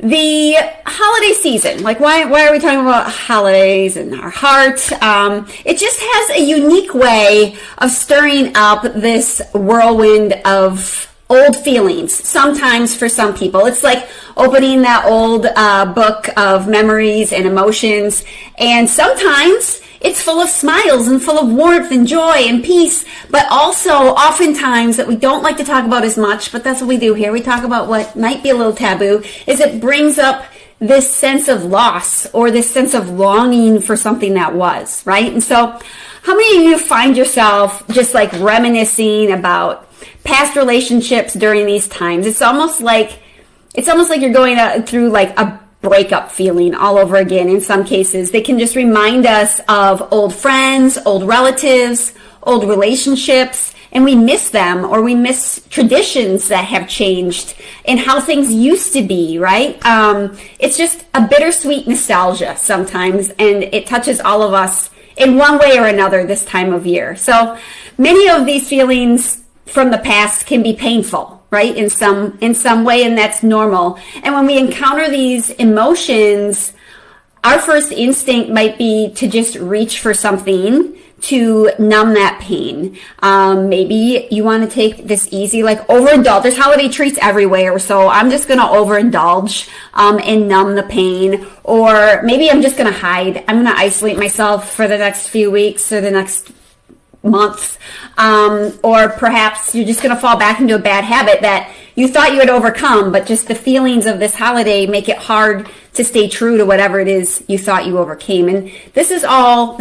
the holiday season, like why are we talking about holidays and our heart? It just has a unique way of stirring up this whirlwind of old feelings. Sometimes for some people, it's like opening that old book of memories and emotions. And sometimes it's full of smiles and full of warmth and joy and peace, but also oftentimes that we don't like to talk about as much, but that's what we do here. We talk about what might be a little taboo, is it brings up this sense of loss or this sense of longing for something that was, right? And so how many of you find yourself just like reminiscing about past relationships during these times? It's almost like you're going through like a breakup feeling all over again. In some cases, they can just remind us of old friends, old relatives, old relationships, and we miss them, or we miss traditions that have changed and how things used to be, right? It's just a bittersweet nostalgia sometimes, and it touches all of us in one way or another this time of year. So many of these feelings from the past can be painful, right? In some way, and that's normal. And when we encounter these emotions, our first instinct might be to just reach for something to numb that pain. Maybe you want to take this easy, like overindulge. There's holiday treats everywhere, so I'm just going to overindulge and numb the pain. Or maybe I'm just going to hide. I'm going to isolate myself for the next few weeks or the next month. Or perhaps you're just going to fall back into a bad habit that you thought you had overcome, but just the feelings of this holiday make it hard to stay true to whatever it is you thought you overcame. And this is all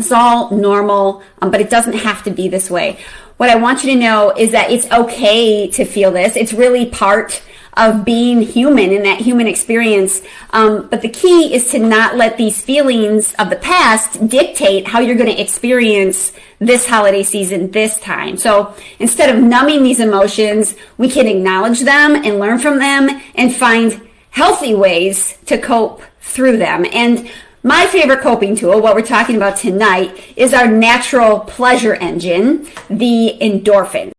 normal, but it doesn't have to be this way. What I want you to know is that it's okay to feel this. It's really part of being human in that human experience. But the key is to not let these feelings of the past dictate how you're going to experience this holiday season this time. So instead of numbing these emotions, we can acknowledge them and learn from them and find healthy ways to cope through them. And my favorite coping tool, what we're talking about tonight, is our natural pleasure engine, the endorphin.